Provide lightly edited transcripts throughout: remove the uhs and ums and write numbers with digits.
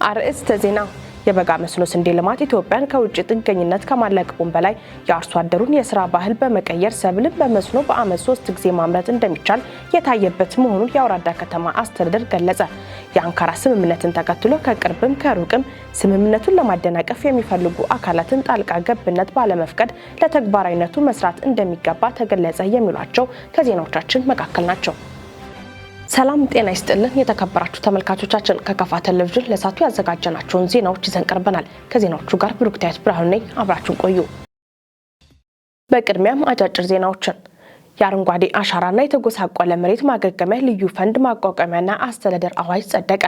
አርዕስተ ዜና የበጋ መስኖ ስንዴ ልማት ኢትዮጵያን ከውጭ ጥገኝነት ከማላቀቁም በላይ የአርሶ አደሩን የሥራ ባህል በመቀየር ሰብልን በመስኖ በአመት 3 ጊዜ ማምረት እንደሚቻል የታየበት መሆኑን የአውራዳ ከተማ አስተዳደር ገለጸ። የአንካራ ስምምነትን ተከትሎ ከቅርብም ከሩቅም ስምምነቱን ለማደናቀፍ የሚፈልጉ አካላትን ጣልቃ ገብነት ባለመፍቀድ ለተግባራዊነቱ መስራት እንደሚገባ ተገለጸ። የሚሏቸው ከዜናዎቻችን መካከል ናቸው። ሰላም ጤና ይስጥልን የተከበራችሁ ተመልካቾቻችን፣ ከከፋ ቴሌቪዥን ለሳቱ ያዘጋጀናቸውን ዜናዎች ይዘን ቀርበናል። ከዜናዎቹ ጋር ብሩክታይት ብርሃኑ ነኝ። አብራችሁን ቆዩ። በቅድሚያም አጫጭር ዜናዎችን የአረንጓዴ አሻራና የተጎሳቆለ መሬት ማገገሚያ ልዩ ፈንድ ማቋቋሚያና አስተዳደር አዋጅ ጸደቀ።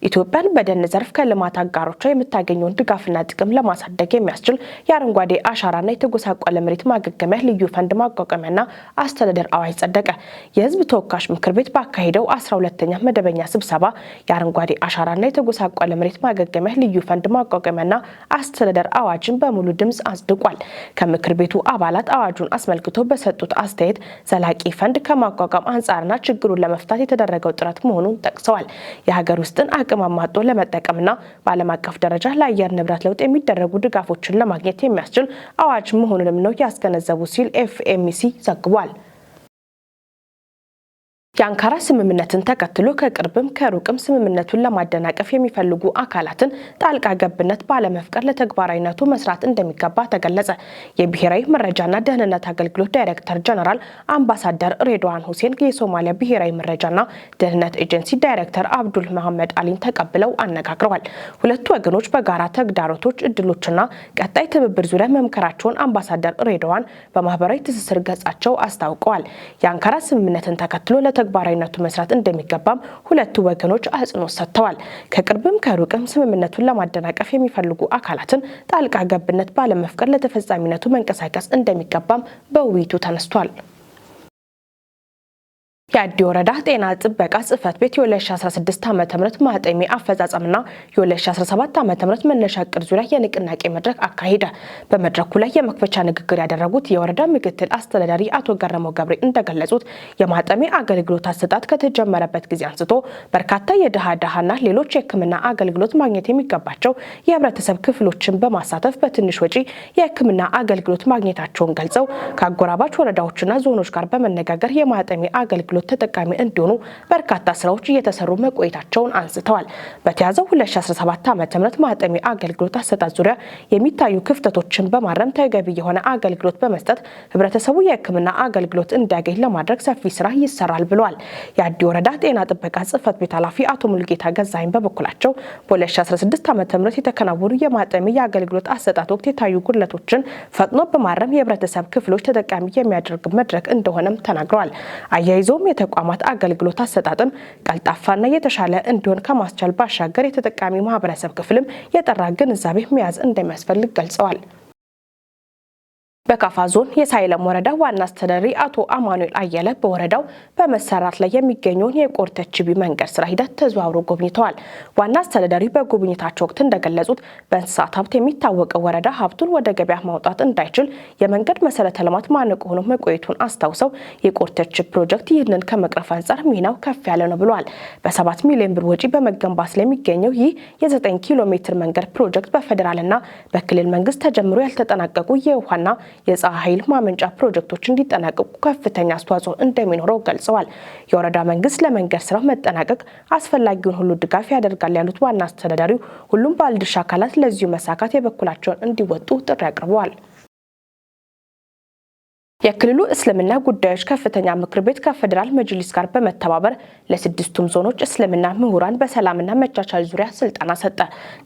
ኢትዮጵያን በደን ዘርፍ ከልማት አጋሮቿ የምታገኘውን ድጋፍና ጥቅም ለማሳደግ የሚያስችል የአረንጓዴ አሻራና የተጎሳቆለ መሬት ማገገሚያ ልዩ ፈንድ ማቋቋሚያና አስተዳደር አዋጅ ጸደቀ። የሕዝብ ተወካዮች ምክር ቤት ባካሄደው 12ኛ መደበኛ ስብሰባ የአረንጓዴ አሻራና የተጎሳቆለ መሬት ማገገሚያ ልዩ ፈንድ ማቋቋሚያና አስተዳደር አዋጅን በሙሉ ድምፅ አጽድቋል። ከምክር ቤቱ አባላት አዋጁን አስመልክቶ በሰጡት አስተያየት ዘላቂ ፈንድ ከማቋቋም አንጻርና ችግሩን ለመፍታት የተደረገው ጥረት መሆኑን ጠቅሰዋል። የሀገር ውስጥን አቅም አሟጦ ለመጠቀምና በዓለም አቀፍ ደረጃ ለአየር ንብረት ለውጥ የሚደረጉ ድጋፎችን ለማግኘት የሚያስችል አዋጅ መሆኑንም ነው ያስገነዘቡ ሲል ኤፍኤምሲ ዘግቧል። የአንካራ ስምምነትን ተከትሎ ከቅርብም ከሩቅም ስምምነቱን ለማደናቀፍ የሚፈልጉ አካላትን ጣልቃ ገብነት ባለመፍቀድ ለተግባራዊነቱ መስራት እንደሚገባ ተገለጸ። የብሔራዊ መረጃና ደህንነት አገልግሎት ዳይሬክተር ጀነራል አምባሳደር ሬድዋን ሁሴን የሶማሊያ ብሔራዊ መረጃና ደህንነት ኤጀንሲ ዳይሬክተር አብዱል መሐመድ አሊን ተቀብለው አነጋግረዋል። ሁለቱ ወገኖች በጋራ ተግዳሮቶች፣ እድሎችና ቀጣይ ትብብር ዙሪያ መምከራቸውን አምባሳደር ሬድዋን በማህበራዊ ትስስር ገጻቸው አስታውቀዋል። የአንካራ ስምምነትን ተከትሎ ተግባራዊነቱ መስራት እንደሚገባም ሁለቱ ወገኖች አጽንኦት ሰጥተዋል። ከቅርብም ከሩቅም ስምምነቱን ለማደናቀፍ የሚፈልጉ አካላትን ጣልቃ ገብነት ባለመፍቀድ ለተፈጻሚነቱ መንቀሳቀስ እንደሚገባም በውይይቱ ተነስቷል። የአዲ ወረዳ ጤና ጥበቃ ጽሕፈት ቤት የ2016 ዓ.ም ማህተሚ አፈጻጸምና የ2017 ዓ.ም መነሻ እቅድ ዙሪያ የንቅናቄ መድረክ አካሄደ። በመድረኩ ላይ የመክፈቻ ንግግር ያደረጉት የወረዳ ምክትል አስተዳዳሪ አቶ ገረመው ገብሬ እንደገለጹት የማህተሚ አገልግሎት አሰጣጥ ከተጀመረበት ጊዜ አንስቶ በርካታ የድሃና ሌሎች የሕክምና አገልግሎት ማግኘት የሚገባቸው የህብረተሰብ ክፍሎችን በማሳተፍ በትንሽ ወጪ የሕክምና አገልግሎት ማግኘታቸውን ገልጸው ከአጎራባች ወረዳዎችና ዞኖች ጋር በመነጋገር የማህተሚ አገልግሎት ተጠቃሚ እንዲሆኑ በርካታ ስራዎች እየተሰሩ መቆየታቸውን አንስተዋል። በተያዘው 2017 ዓ.ም ማህተሚ አገልግሎት አሰጣጥ ዙሪያ የሚታዩ ክፍተቶችን በማረም ተገቢ የሆነ አገልግሎት በመስጠት ህብረተሰቡ የሕክምና አገልግሎት እንዲያገኝ ለማድረግ ሰፊ ስራ ይሰራል ብለዋል። የአዲ ወረዳ ጤና ጥበቃ ጽሕፈት ቤት ኃላፊ አቶ ሙልጌታ ገዛኸኝ በበኩላቸው በ2016 ዓ.ም የተከናወኑ የማህተሚ የአገልግሎት አሰጣጥ ወቅት የታዩ ጉድለቶችን ፈጥኖ በማረም የህብረተሰብ ክፍሎች ተጠቃሚ የሚያደርግ መድረክ እንደሆነም ተናግረዋል። አያይዞም የተቋማት አገልግሎት አሰጣጥም ቀልጣፋና የተሻለ እንዲሆን ከማስቻል ባሻገር የተጠቃሚ ማህበረሰብ ክፍልም የጠራ ግንዛቤ መያዝ እንደሚያስፈልግ ገልጸዋል። በካፋ ዞን የሳይለም ወረዳ ዋና አስተዳዳሪ አቶ አማኑኤል አየለ በወረዳው በመሰራት ላይ የሚገኘውን የቆርተችቢ መንገድ ስራ ሂደት ተዘዋውሮ ጎብኝተዋል። ዋና አስተዳዳሪ በጉብኝታቸው ወቅት እንደገለጹት በእንስሳት ሀብት የሚታወቀው ወረዳ ሀብቱን ወደ ገበያ ማውጣት እንዳይችል የመንገድ መሰረተ ልማት ማነቆ ሆኖ መቆየቱን አስታውሰው የቆርተችብ ፕሮጀክት ይህንን ከመቅረፍ አንጻር ሚናው ከፍ ያለ ነው ብለዋል። በ7 ሚሊዮን ብር ወጪ በመገንባት ላይ የሚገኘው ይህ የ9 ኪሎ ሜትር መንገድ ፕሮጀክት በፌዴራልና በክልል መንግስት ተጀምሮ ያልተጠናቀቁ የውሃና የፀሐይ ኃይል ማመንጫ ፕሮጀክቶች እንዲጠናቀቁ ከፍተኛ አስተዋጽኦ እንደሚኖረው ገልጸዋል። የወረዳ መንግስት ለመንገድ ስራው መጠናቀቅ አስፈላጊውን ሁሉ ድጋፍ ያደርጋል ያሉት ዋና አስተዳዳሪው ሁሉም ባለድርሻ አካላት ለዚሁ መሳካት የበኩላቸውን እንዲወጡ ጥሪ አቅርበዋል። የክልሉ እስልምና ጉዳዮች ከፍተኛ ምክር ቤት ከፌዴራል መጅሊስ ጋር በመተባበር ለስድስቱም ዞኖች እስልምና ምሁራን በሰላምና መቻቻል ዙሪያ ስልጠና ሰጠ።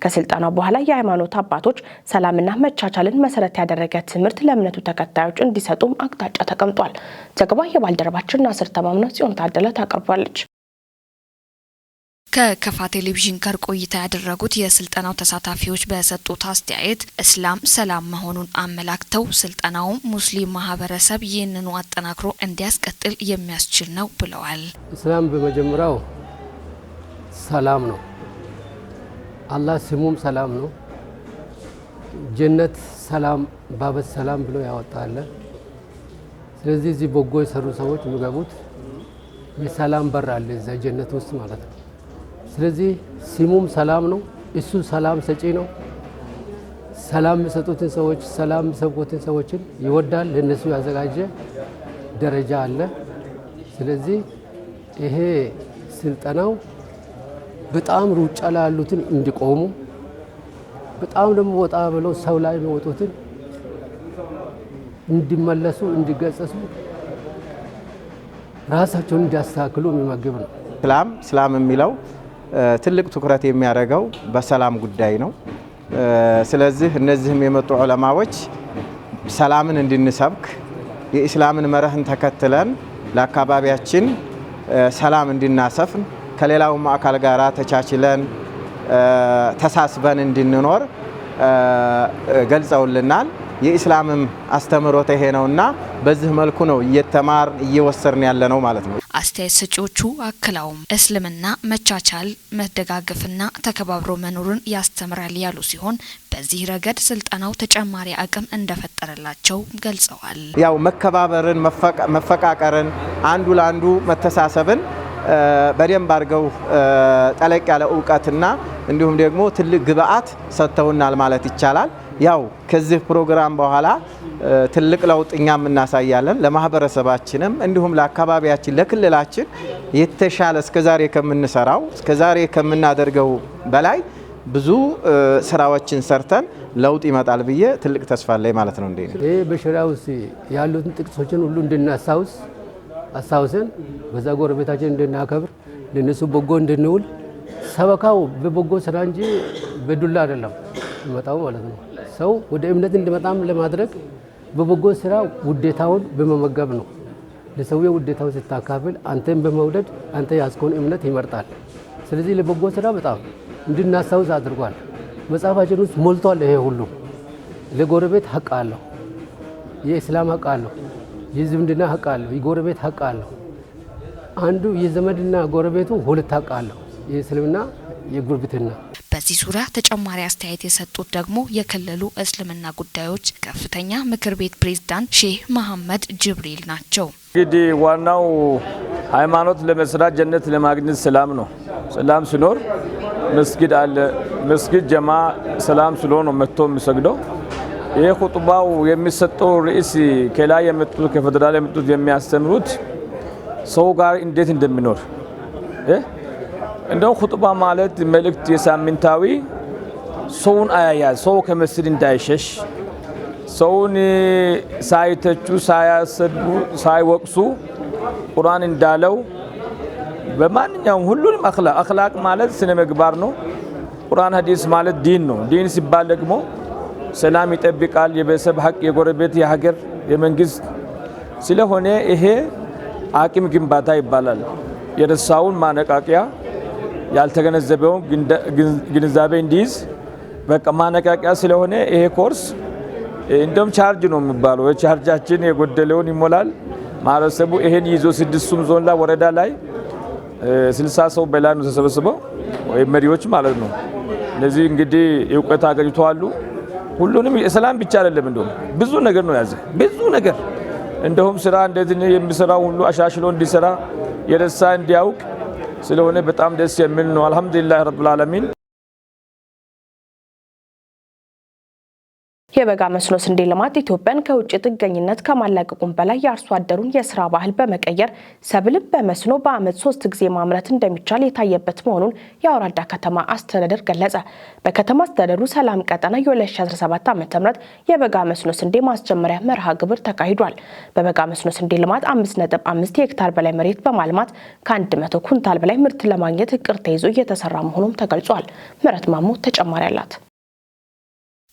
ከስልጠናው በኋላ የሃይማኖት አባቶች ሰላምና መቻቻልን መሰረት ያደረገ ትምህርት ለእምነቱ ተከታዮች እንዲሰጡም አቅጣጫ ተቀምጧል። ዘገባ የባልደረባችን ናስር ተማምነው ጽዮን ታደለ ታቀርባለች። ከከፋ ቴሌቪዥን ጋር ቆይታ ያደረጉት የስልጠናው ተሳታፊዎች በሰጡት አስተያየት እስላም ሰላም መሆኑን አመላክተው ስልጠናው ሙስሊም ማህበረሰብ ይህንኑ አጠናክሮ እንዲያስቀጥል የሚያስችል ነው ብለዋል። እስላም በመጀመሪያው ሰላም ነው። አላህ ስሙም ሰላም ነው። ጀነት ሰላም ባበት ሰላም ብሎ ያወጣል። ስለዚህ እዚህ በጎ የሰሩ ሰዎች የሚገቡት የሰላም በር አለ እዛ ጀነት ውስጥ ማለት ነው። ስለዚህ ስሙም ሰላም ነው፣ እሱ ሰላም ሰጪ ነው። ሰላም የሚሰጡትን ሰዎች፣ ሰላም የሚሰብኩትን ሰዎችን ይወዳል። ለነሱ ያዘጋጀ ደረጃ አለ። ስለዚህ ይሄ ስልጠናው በጣም ሩጫ ላይ ያሉትን እንዲቆሙ፣ በጣም ደግሞ ወጣ ብለው ሰው ላይ የሚወጡትን እንዲመለሱ፣ እንዲገጸሱ፣ ራሳቸውን እንዲያስተካክሉ የሚመግብ ነው። እስላም የሚለው ትልቅ ትኩረት የሚያደርገው በሰላም ጉዳይ ነው። ስለዚህ እነዚህም የመጡ ዑለማዎች ሰላምን እንድንሰብክ የኢስላምን መርህን ተከትለን ለአካባቢያችን ሰላም እንድናሰፍን ከሌላውም አካል ጋር ተቻችለን ተሳስበን እንድንኖር ገልጸውልናል። የኢስላምም አስተምህሮት ይሄ ነውና በዚህ መልኩ ነው እየተማር እየወሰርን ያለ ነው ማለት ነው። አስተያየት ሰጪዎቹ አክለውም እስልምና መቻቻል፣ መደጋገፍና ተከባብሮ መኖርን ያስተምራል ያሉ ሲሆን በዚህ ረገድ ስልጠናው ተጨማሪ አቅም እንደፈጠረላቸው ገልጸዋል። ያው መከባበርን፣ መፈቃቀርን፣ አንዱ ለአንዱ መተሳሰብን በደንብ አድርገው ጠለቅ ያለ እውቀትና እንዲሁም ደግሞ ትልቅ ግብአት ሰጥተውናል ማለት ይቻላል። ያው ከዚህ ፕሮግራም በኋላ ትልቅ ለውጥ እኛም እናሳያለን። ለማህበረሰባችንም እንዲሁም ለአካባቢያችን፣ ለክልላችን የተሻለ እስከዛሬ ከምንሰራው እስከዛሬ ከምናደርገው በላይ ብዙ ስራዎችን ሰርተን ለውጥ ይመጣል ብዬ ትልቅ ተስፋ አለኝ ማለት ነው። እንዴ ይሄ በሸሪዓ ውስጥ ያሉትን ጥቅሶችን ሁሉ አስታውሰን በዛ ጎረቤታችን እንድናከብር፣ ለነሱ በጎ እንድንውል፣ ሰበካው በበጎ ስራ እንጂ በዱላ አይደለም ይመጣው ማለት ነው። ሰው ወደ እምነት እንዲመጣም ለማድረግ በበጎ ስራ ውዴታውን በመመገብ ነው። ለሰውየው ውዴታውን ስታካፍል አንተን በመውደድ አንተ ያስኮን እምነት ይመርጣል። ስለዚህ ለበጎ ስራ በጣም እንድናስታውስ አድርጓል። መጽሐፋችን ውስጥ ሞልቷል። ይሄ ሁሉ ለጎረቤት ሀቅ አለው። የእስላም ሀቅ አለው። የዝምድና ሀቅ አለው። የጎረቤት ሀቅ አለው። አንዱ የዘመድና ጎረቤቱ ሁለት ሀቅ አለው። የእስልምና የጉርብትና። በዚህ ዙሪያ ተጨማሪ አስተያየት የሰጡት ደግሞ የክልሉ እስልምና ጉዳዮች ከፍተኛ ምክር ቤት ፕሬዝዳንት ሼህ መሐመድ ጅብሪል ናቸው። እንግዲህ ዋናው ሃይማኖት ለመስራት ጀነት ለማግኘት ሰላም ነው። ሰላም ሲኖር መስጊድ አለ። መስጊድ ጀማ ሰላም ስለሆነ ነው መጥቶ የሚሰግደው። ይሄ ኹጥባው የሚሰጠው ርዕስ ከላይ የመጡት ከፌደራል የመጡት የሚያስተምሩት ሰው ጋር እንዴት እንደሚኖር እንደው ኹጥባ ማለት መልእክት የሳምንታዊ ሰውን አያያዝ፣ ሰው ከመስጊድ እንዳይሸሽ፣ ሰውን ሳይተቹ፣ ሳያሰድቡ፣ ሳይወቅሱ ቁርአን እንዳለው በማንኛውም ሁሉንም አኽላቅ ማለት ስነ ምግባር ነው። ቁርአን ሐዲስ ማለት ዲን ነው። ዲን ሲባል ደግሞ ሰላም ይጠብቃል፣ የቤተሰብ ሀቅ፣ የጎረቤት፣ የሀገር፣ የመንግስት ስለሆነ ይሄ አቅም ግንባታ ይባላል። የረሳውን ማነቃቂያ፣ ያልተገነዘበውን ግንዛቤ እንዲይዝ በቃ ማነቃቂያ ስለሆነ ይሄ ኮርስ እንደም ቻርጅ ነው የሚባለው። የቻርጃችን የጎደለውን ይሞላል። ማህበረሰቡ ይሄን ይዞ ስድስቱም ዞን ላይ ወረዳ ላይ 60 ሰው በላይ ነው ተሰብስበው ወይ መሪዎች ማለት ነው። እነዚህ እንግዲህ እውቀት አገኝተዋል። ሁሉንም ሰላም ብቻ አይደለም፣ እንደውም ብዙ ነገር ነው ያዘ። ብዙ ነገር እንደውም ስራ እንደዚህ የሚሰራው ሁሉ አሻሽሎ እንዲሰራ የረሳ እንዲያውቅ ስለሆነ በጣም ደስ የሚል ነው። አልহামዱሊላህ ረብል ዓለሚን። የበጋ መስኖ ስንዴ ልማት ኢትዮጵያን ከውጭ ጥገኝነት ከማላቀቁም በላይ የአርሶ አደሩን የስራ ባህል በመቀየር ሰብልን በመስኖ በአመት 3 ጊዜ ማምረት እንደሚቻል የታየበት መሆኑን የአውራዳ ከተማ አስተዳደር ገለጸ። በከተማ አስተዳደሩ ሰላም ቀጠና የ2017 ዓ.ም የበጋ መስኖ ስንዴ ማስጀመሪያ መርሃ ግብር ተካሂዷል። በበጋ መስኖ ስንዴ ልማት 5.5 ሄክታር በላይ መሬት በማልማት ከ100 ኩንታል በላይ ምርት ለማግኘት እቅድ ተይዞ እየተሰራ መሆኑም ተገልጿል። ምረት ማሞ ተጨማሪ አላት።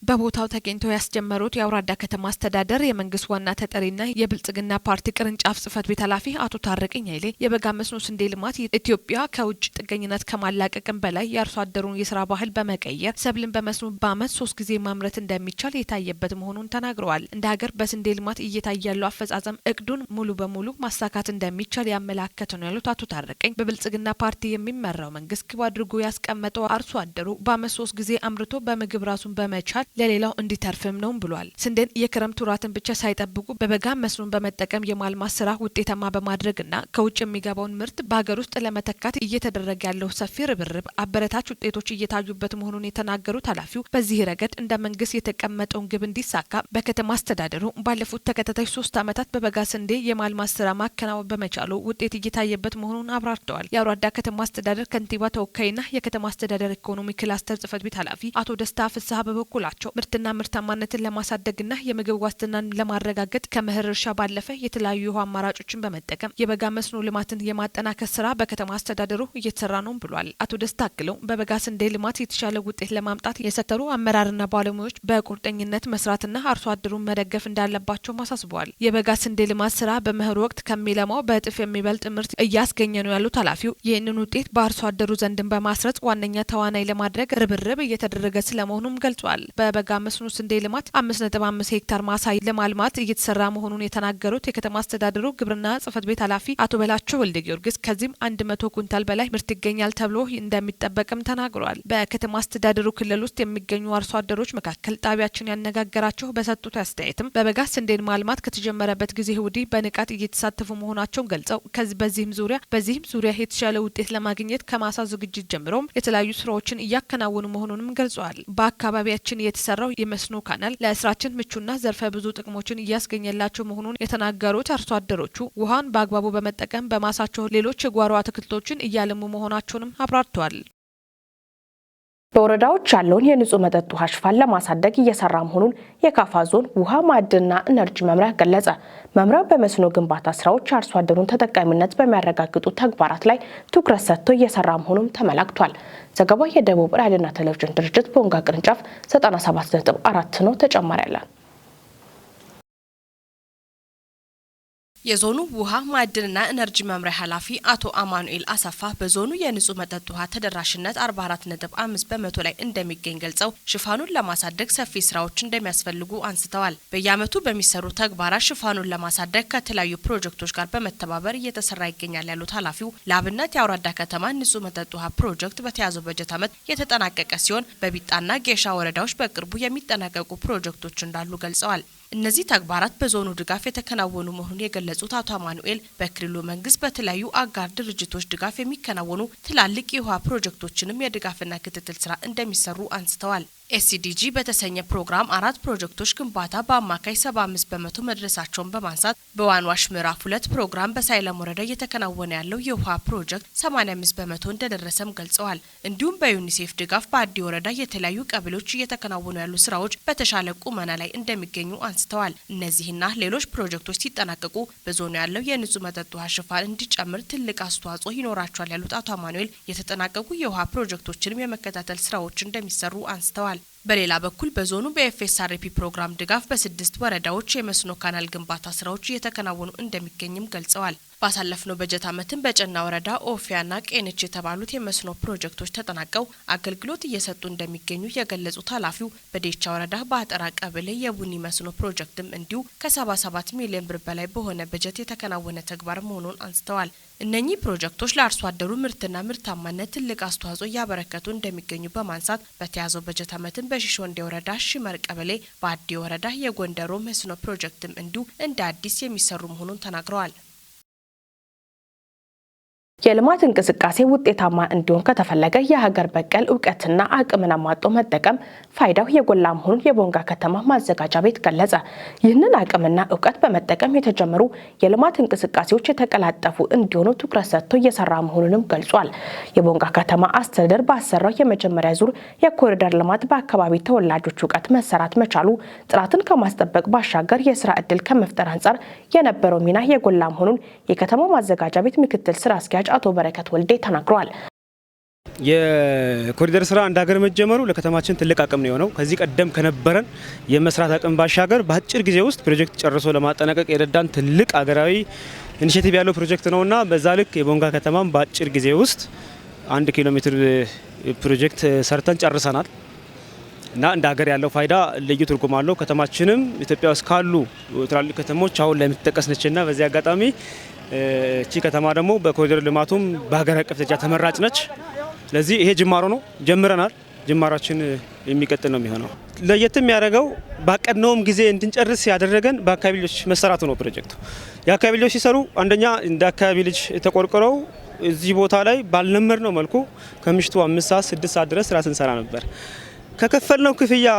በቦታው ተገኝተው ያስጀመሩት የአውራዳ ከተማ አስተዳደር የመንግስት ዋና ተጠሪና የብልጽግና ፓርቲ ቅርንጫፍ ጽህፈት ቤት ኃላፊ አቶ ታረቀኝ ኃይሌ የበጋ መስኖ ስንዴ ልማት ኢትዮጵያ ከውጭ ጥገኝነት ከማላቀቅም በላይ የአርሶ አደሩን የስራ ባህል በመቀየር ሰብልን በመስኖ በአመት 3 ጊዜ ማምረት እንደሚቻል የታየበት መሆኑን ተናግረዋል። እንደ ሀገር በስንዴ ልማት እየታየ ያለው አፈጻጸም እቅዱን ሙሉ በሙሉ ማሳካት እንደሚቻል ያመላከተ ነው ያሉት አቶ ታረቀኝ በብልጽግና ፓርቲ የሚመራው መንግስት ግብ አድርጎ ያስቀመጠው አርሶ አደሩ በአመት 3 ጊዜ አምርቶ በምግብ ራሱን በመቻል ለሌላው እንዲተርፍም ነው ብሏል። ስንዴን የክረምት ወራትን ብቻ ሳይጠብቁ በበጋ መስኖን በመጠቀም የማልማት ስራ ውጤታማ በማድረግና ከውጭ የሚገባውን ምርት በሀገር ውስጥ ለመተካት እየተደረገ ያለው ሰፊ ርብርብ አበረታች ውጤቶች እየታዩበት መሆኑን የተናገሩት ኃላፊው በዚህ ረገድ እንደ መንግስት የተቀመጠውን ግብ እንዲሳካ በከተማ አስተዳደሩ ባለፉት ተከታታይ 3 ዓመታት በበጋ ስንዴ የማልማት ስራ ማከናወን በመቻሉ ውጤት እየታየበት መሆኑን አብራርተዋል። የአውራዳ ከተማ አስተዳደር ከንቲባ ተወካይና የከተማ አስተዳደር ኢኮኖሚ ክላስተር ጽህፈት ቤት ኃላፊ አቶ ደስታ ፍስሐ በበኩላቸው ምርትና ምርታማነትን ለማሳደግና የምግብ ዋስትናን ለማረጋገጥ ከመኸር እርሻ ባለፈ የተለያዩ የውሃ አማራጮችን በመጠቀም የበጋ መስኖ ልማትን የማጠናከር ስራ በከተማ አስተዳደሩ እየተሰራ ነው ብሏል። አቶ ደስታ አክለው በበጋ ስንዴ ልማት የተሻለ ውጤት ለማምጣት የሰተሩ አመራርና ባለሙያዎች በቁርጠኝነት መስራትና አርሶ አደሩን መደገፍ እንዳለባቸው አሳስበዋል። የበጋ ስንዴ ልማት ስራ በመኸር ወቅት ከሚለማው በእጥፍ የሚበልጥ ምርት እያስገኘ ነው ያሉት ኃላፊው ይህንን ውጤት በአርሶ አደሩ ዘንድን በማስረጽ ዋነኛ ተዋናይ ለማድረግ ርብርብ እየተደረገ ስለመሆኑም ገልጿል። በበጋ መስኖ ስንዴ ልማት 5.5 ሄክታር ማሳ ለማልማት እየተሰራ መሆኑን የተናገሩት የከተማ አስተዳደሩ ግብርና ጽህፈት ቤት ኃላፊ አቶ በላቸው ወልደ ጊዮርጊስ ከዚህም 100 ኩንታል በላይ ምርት ይገኛል ተብሎ እንደሚጠበቅም ተናግሯል። በከተማ አስተዳደሩ ክልል ውስጥ የሚገኙ አርሶ አደሮች መካከል ጣቢያችን ያነጋገራቸው በሰጡት አስተያየትም በበጋ ስንዴን ማልማት ከተጀመረበት ጊዜ ወዲህ በንቃት እየተሳተፉ መሆናቸውን ገልጸው በዚህም ዙሪያ የተሻለ ውጤት ለማግኘት ከማሳ ዝግጅት ጀምሮም የተለያዩ ስራዎችን እያከናወኑ መሆኑንም ገልጸዋል። በአካባቢያችን የተሰራው የመስኖ ካናል ለስራችን ምቹና ዘርፈ ብዙ ጥቅሞችን እያስገኘላቸው መሆኑን የተናገሩት አርሶ አደሮቹ ውሃን በአግባቡ በመጠቀም በማሳቸው ሌሎች የጓሮ አትክልቶችን እያለሙ መሆናቸውንም አብራርተዋል። በወረዳዎች ያለውን የንጹህ መጠጥ ውሃ ሽፋን ለማሳደግ እየሰራ መሆኑን የካፋ ዞን ውሃ ማዕድንና ኢነርጂ መምሪያ ገለጸ። መምሪያው በመስኖ ግንባታ ስራዎች የአርሶ አደሩን ተጠቃሚነት በሚያረጋግጡ ተግባራት ላይ ትኩረት ሰጥቶ እየሰራ መሆኑም ተመላክቷል። ዘገባው የደቡብ ራዲዮና ቴሌቪዥን ድርጅት ቦንጋ ቅርንጫፍ 97.4 ነው። ተጨማሪ ያለን የዞኑ ውሃ ማዕድንና ኢነርጂ መምሪያ ኃላፊ አቶ አማኑኤል አሰፋ በዞኑ የንጹህ መጠጥ ውሃ ተደራሽነት 44.5% ላይ እንደሚገኝ ገልጸው ሽፋኑን ለማሳደግ ሰፊ ስራዎች እንደሚያስፈልጉ አንስተዋል። በየዓመቱ በሚሰሩ ተግባራት ሽፋኑን ለማሳደግ ከተለያዩ ፕሮጀክቶች ጋር በመተባበር እየተሰራ ይገኛል ያሉት ኃላፊው ለአብነት የአውራዳ ከተማ ንጹህ መጠጥ ውሃ ፕሮጀክት በተያዘው በጀት ዓመት የተጠናቀቀ ሲሆን በቢጣና ጌሻ ወረዳዎች በቅርቡ የሚጠናቀቁ ፕሮጀክቶች እንዳሉ ገልጸዋል። እነዚህ ተግባራት በዞኑ ድጋፍ የተከናወኑ መሆኑን የገለጹት አቶ አማኑኤል በክልሉ መንግስት በተለያዩ አጋር ድርጅቶች ድጋፍ የሚከናወኑ ትላልቅ የውሃ ፕሮጀክቶችንም የድጋፍና ክትትል ስራ እንደሚሰሩ አንስተዋል። ኤስሲዲጂ በተሰኘ ፕሮግራም 4 ፕሮጀክቶች ግንባታ በአማካይ 75% መድረሳቸውን በማንሳት በዋንዋሽ ምዕራፍ 2 ፕሮግራም በሳይለም ወረዳ እየተከናወነ ያለው የውሃ ፕሮጀክት 85% እንደደረሰም ገልጸዋል። እንዲሁም በዩኒሴፍ ድጋፍ በአዲ ወረዳ የተለያዩ ቀበሌዎች እየተከናወኑ ያሉ ስራዎች በተሻለ ቁመና ላይ እንደሚገኙ አንስተዋል። እነዚህና ሌሎች ፕሮጀክቶች ሲጠናቀቁ በዞኑ ያለው የንጹህ መጠጥ ውሃ ሽፋን እንዲጨምር ትልቅ አስተዋጽኦ ይኖራቸዋል ያሉት አቶ አማኑኤል የተጠናቀቁ የውሃ ፕሮጀክቶችንም የመከታተል ስራዎች እንደሚሰሩ አንስተዋል። በሌላ በኩል በዞኑ በኤፍኤስአርፒ ፕሮግራም ድጋፍ በ6 ወረዳዎች የመስኖ ካናል ግንባታ ስራዎች እየተከናወኑ እንደሚገኝም ገልጸዋል። ባሳለፍነው በጀት ዓመትን በጨና ወረዳ ኦፊያና ቄንች የተባሉት የመስኖ ፕሮጀክቶች ተጠናቀው አገልግሎት እየሰጡ እንደሚገኙ የገለጹት ኃላፊው በዴቻ ወረዳ በአጠራ ቀበሌ የቡኒ መስኖ ፕሮጀክትም እንዲሁ ከ77 ሚሊዮን ብር በላይ በሆነ በጀት የተከናወነ ተግባር መሆኑን አንስተዋል። እነኚህ ፕሮጀክቶች ለአርሶ አደሩ ምርትና ምርታማነት ትልቅ አስተዋጽኦ እያበረከቱ እንደሚገኙ በማንሳት በተያዘው በጀት ዓመትን በሺሾንዴ ወረዳ ሽመር ቀበሌ በአዲ ወረዳ የጎንደሮ መስኖ ፕሮጀክትም እንዲሁ እንደ አዲስ የሚሰሩ መሆኑን ተናግረዋል። የልማት እንቅስቃሴ ውጤታማ እንዲሆን ከተፈለገ የሀገር በቀል እውቀትና አቅምን አሟጦ መጠቀም ፋይዳው የጎላ መሆኑን የቦንጋ ከተማ ማዘጋጃ ቤት ገለጸ። ይህንን አቅምና እውቀት በመጠቀም የተጀመሩ የልማት እንቅስቃሴዎች የተቀላጠፉ እንዲሆኑ ትኩረት ሰጥቶ እየሰራ መሆኑንም ገልጿል። የቦንጋ ከተማ አስተዳደር ባሰራው የመጀመሪያ ዙር የኮሪደር ልማት በአካባቢ ተወላጆች እውቀት መሰራት መቻሉ ጥራትን ከማስጠበቅ ባሻገር የስራ ዕድል ከመፍጠር አንጻር የነበረው ሚና የጎላ መሆኑን የከተማው ማዘጋጃ ቤት ምክትል ስራ አስኪያጅ አቶ በረከት ወልዴ ተናግረዋል። የኮሪደር ስራ እንደ ሀገር መጀመሩ ለከተማችን ትልቅ አቅም ነው የሆነው። ከዚህ ቀደም ከነበረን የመስራት አቅም ባሻገር በአጭር ጊዜ ውስጥ ፕሮጀክት ጨርሶ ለማጠናቀቅ የረዳን ትልቅ ሀገራዊ ኢኒሼቲቭ ያለው ፕሮጀክት ነውና በዛ ልክ የቦንጋ ከተማም በአጭር ጊዜ ውስጥ 1 ኪሎ ሜትር ፕሮጀክት ሰርተን ጨርሰናል እና እንደ ሀገር ያለው ፋይዳ ልዩ ትርጉም አለው። ከተማችንም ኢትዮጵያ ውስጥ ካሉ ትላልቅ ከተሞች አሁን ላይ የምትጠቀስ ነችና በዚህ አጋጣሚ እቺ ከተማ ደግሞ በኮሪደር ልማቱም በሀገር አቀፍ ደረጃ ተመራጭ ነች። ስለዚህ ይሄ ጅማሮ ነው፣ ጀምረናል። ጅማራችን የሚቀጥል ነው የሚሆነው። ለየት የሚያደርገው ባቀድነውም ጊዜ እንድንጨርስ ያደረገን በአካባቢ ልጆች መሰራቱ ነው። ፕሮጀክቱ የአካባቢ ልጆች ሲሰሩ አንደኛ እንደ አካባቢ ልጅ ተቆርቆረው እዚህ ቦታ ላይ ባልነመርነው መልኩ ከምሽቱ 5 ሰዓት 6 ሰዓት ድረስ ስራ ስንሰራ ነበር። ከከፈልነው ክፍያ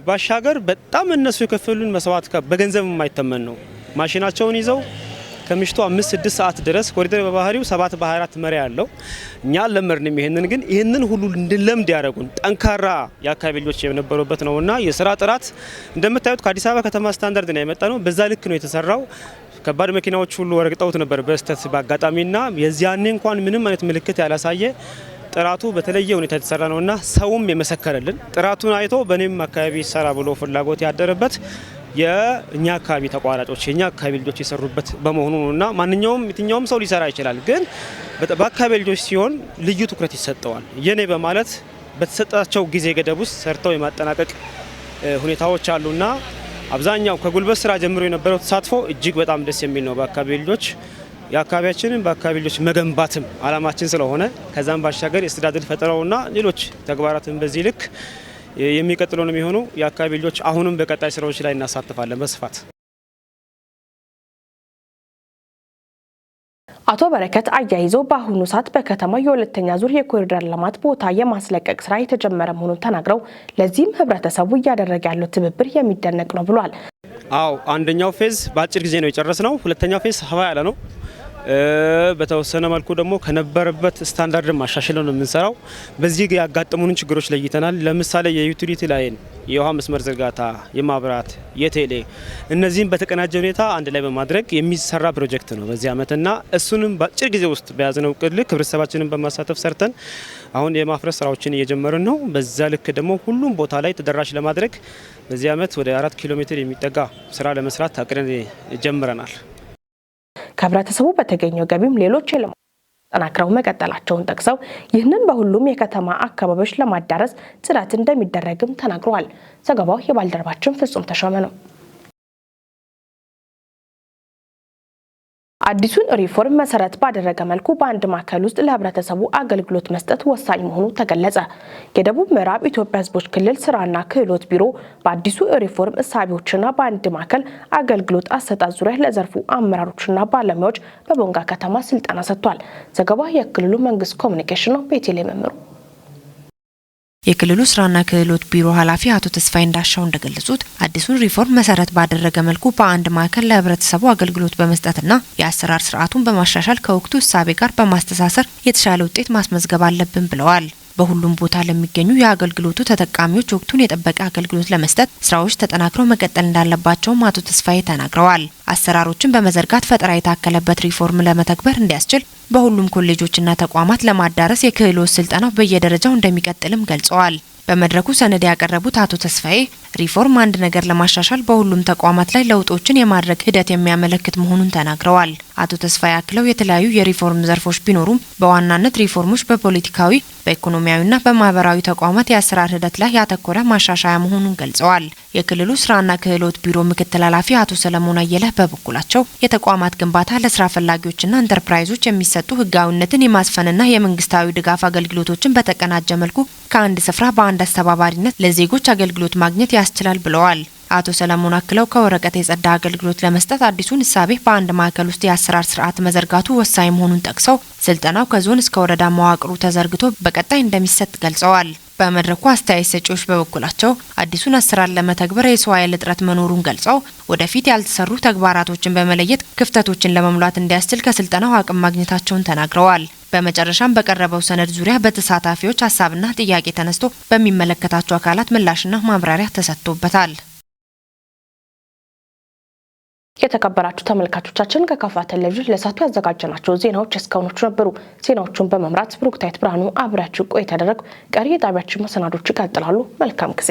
ባሻገር በጣም እነሱ የከፈሉን መስዋዕት በገንዘብ የማይተመን ነው። ማሽናቸውን ይዘው ከምሽቱ 5-6 ሰዓት ድረስ ኮሪደር በባህሪው 7 በ24 መሪ ያለው እኛ ለመርንም ይሄንን ሁሉ እንድንለምድ ያደረጉን ጠንካራ የአካባቢ ልጆች የነበሩበት ነውና የስራ ጥራት እንደምታዩት ከአዲስ አበባ ከተማ ስታንዳርድ ነው የመጣነው። በዛ ልክ ነው የተሰራው። ከባድ መኪናዎች ሁሉ ወርግጠውት ነበር በስተት ባጋጣሚና የዚያኔ እንኳን ምንም አይነት ምልክት ያላሳየ ጥራቱ በተለየ ሁኔታ የተሰራ ነውና ሰውም የመሰከረልን ጥራቱን አይቶ በኔም አካባቢ ይሰራ ብሎ ፍላጎት ያደረበት የኛ አካባቢ ተቋራጮች የኛ አካባቢ ልጆች የሰሩበት በመሆኑ ነውና ማንኛውም የትኛውም ሰው ሊሰራ ይችላል። ግን በአካባቢ ልጆች ሲሆን ልዩ ትኩረት ይሰጠዋል። የኔ በማለት በተሰጣቸው ጊዜ ገደብ ውስጥ ሰርተው የማጠናቀቅ ሁኔታዎች አሉና አብዛኛው ከጉልበት ስራ ጀምሮ የነበረው ተሳትፎ እጅግ በጣም ደስ የሚል ነው። በአካባቢ ልጆች የአካባቢያችንን በአካባቢ ልጆች መገንባትም አላማችን ስለሆነ ከዛም ባሻገር የአስተዳደር ፈጠራውና ሌሎች ተግባራትን በዚህ ልክ የሚቀጥሉ ነው የሚሆነው። የአካባቢ ልጆች አሁንም በቀጣይ ስራዎች ላይ እናሳትፋለን በስፋት። አቶ በረከት አያይዞ በአሁኑ ሰዓት በከተማ የሁለተኛ ዙር የኮሪደር ልማት ቦታ የማስለቀቅ ስራ የተጀመረ መሆኑን ተናግረው ለዚህም ህብረተሰቡ እያደረገ ያለው ትብብር የሚደነቅ ነው ብሏል። አዎ አንደኛው ፌዝ በአጭር ጊዜ ነው የጨረስነው። ሁለተኛው ፌዝ ሰፋ ያለ ነው። በተወሰነ መልኩ ደግሞ ከነበረበት ስታንዳርድ ማሻሻል ነው የምንሰራው። በዚህ ያጋጠሙንን ችግሮች ለይተናል። ለምሳሌ የዩቲሊቲ ላይን፣ የውሃ መስመር ዝርጋታ፣ የማብራት፣ የቴሌ እነዚህን በተቀናጀ ሁኔታ አንድ ላይ በማድረግ የሚሰራ ፕሮጀክት ነው በዚህ አመትና እሱንም በአጭር ጊዜ ውስጥ በያዝነው እቅድ ልክ ህብረተሰባችንን በማሳተፍ ሰርተን አሁን የማፍረስ ስራዎችን እየጀመርን ነው። በዛ ልክ ደግሞ ሁሉም ቦታ ላይ ተደራሽ ለማድረግ በዚህ አመት ወደ 4 ኪሎ ሜትር የሚጠጋ ስራ ለመስራት አቅደን ጀምረናል። ከህብረተሰቡ በተገኘው ገቢም ሌሎች የልማት ጠናክረው መቀጠላቸውን ጠቅሰው ይህንን በሁሉም የከተማ አካባቢዎች ለማዳረስ ጥረት እንደሚደረግም ተናግረዋል። ዘገባው የባልደረባችን ፍጹም ተሾመ ነው። አዲሱን ሪፎርም መሰረት ባደረገ መልኩ በአንድ ማዕከል ውስጥ ለህብረተሰቡ አገልግሎት መስጠት ወሳኝ መሆኑ ተገለጸ። የደቡብ ምዕራብ ኢትዮጵያ ህዝቦች ክልል ስራና ክህሎት ቢሮ በአዲሱ ሪፎርም እሳቢዎችና በአንድ ማዕከል አገልግሎት አሰጣጥ ዙሪያ ለዘርፉ አመራሮችና ባለሙያዎች በቦንጋ ከተማ ስልጠና ሰጥቷል። ዘገባ የክልሉ መንግስት ኮሚኒኬሽን ነው። ቤቴሌ መምሩ የክልሉ ስራና ክህሎት ቢሮ ኃላፊ አቶ ተስፋይ እንዳሻው እንደገለጹት አዲሱን ሪፎርም መሰረት ባደረገ መልኩ በአንድ ማዕከል ለህብረተሰቡ አገልግሎት በመስጠትና የአሰራር ስርዓቱን በማሻሻል ከወቅቱ እሳቤ ጋር በማስተሳሰር የተሻለ ውጤት ማስመዝገብ አለብን ብለዋል። በሁሉም ቦታ ለሚገኙ የአገልግሎቱ ተጠቃሚዎች ወቅቱን የጠበቀ አገልግሎት ለመስጠት ስራዎች ተጠናክረው መቀጠል እንዳለባቸውም አቶ ተስፋዬ ተናግረዋል። አሰራሮችን በመዘርጋት ፈጠራ የታከለበት ሪፎርም ለመተግበር እንዲያስችል በሁሉም ኮሌጆችና ተቋማት ለማዳረስ የክህሎት ስልጠናው በየደረጃው እንደሚቀጥልም ገልጸዋል። በመድረኩ ሰነድ ያቀረቡት አቶ ተስፋዬ ሪፎርም አንድ ነገር ለማሻሻል በሁሉም ተቋማት ላይ ለውጦችን የማድረግ ሂደት የሚያመለክት መሆኑን ተናግረዋል። አቶ ተስፋዬ አክለው የተለያዩ የሪፎርም ዘርፎች ቢኖሩም በዋናነት ሪፎርሞች በፖለቲካዊ፣ በኢኮኖሚያዊና በማህበራዊ ተቋማት የአሰራር ሂደት ላይ ያተኮረ ማሻሻያ መሆኑን ገልጸዋል። የክልሉ ስራና ክህሎት ቢሮ ምክትል ኃላፊ አቶ ሰለሞን አየለ በበኩላቸው የተቋማት ግንባታ ለስራ ፈላጊዎችና ኢንተርፕራይዞች የሚሰጡ ህጋዊነትን የማስፈንና የመንግስታዊ ድጋፍ አገልግሎቶችን በተቀናጀ መልኩ ከአንድ ስፍራ በአንድ አስተባባሪነት ለዜጎች አገልግሎት ማግኘት ያስችላል ብለዋል። አቶ ሰለሞን አክለው ከወረቀት የጸዳ አገልግሎት ለመስጠት አዲሱን እሳቤ በአንድ ማዕከል ውስጥ የአሰራር ስርዓት መዘርጋቱ ወሳኝ መሆኑን ጠቅሰው ስልጠናው ከዞን እስከ ወረዳ መዋቅሩ ተዘርግቶ በቀጣይ እንደሚሰጥ ገልጸዋል። በመድረኩ አስተያየት ሰጪዎች በበኩላቸው አዲሱን አሰራር ለመተግበር የሰው ኃይል እጥረት መኖሩን ገልጸው ወደፊት ያልተሰሩ ተግባራቶችን በመለየት ክፍተቶችን ለመሙላት እንዲያስችል ከስልጠናው አቅም ማግኘታቸውን ተናግረዋል። በመጨረሻም በቀረበው ሰነድ ዙሪያ በተሳታፊዎች ሀሳብና ጥያቄ ተነስቶ በሚመለከታቸው አካላት ምላሽና ማብራሪያ ተሰጥቶበታል። የተከበራችሁ ተመልካቾቻችን ከካፋ ቴሌቪዥን ለሳቱ ያዘጋጀናቸው ዜናዎች እስካሁኖቹ ነበሩ። ዜናዎቹን በመምራት ብሩክታይት ብርሃኑ አብራችሁ ቆይታ ያደረኩ። ቀሪ የጣቢያችን መሰናዶች ይቀጥላሉ። መልካም ጊዜ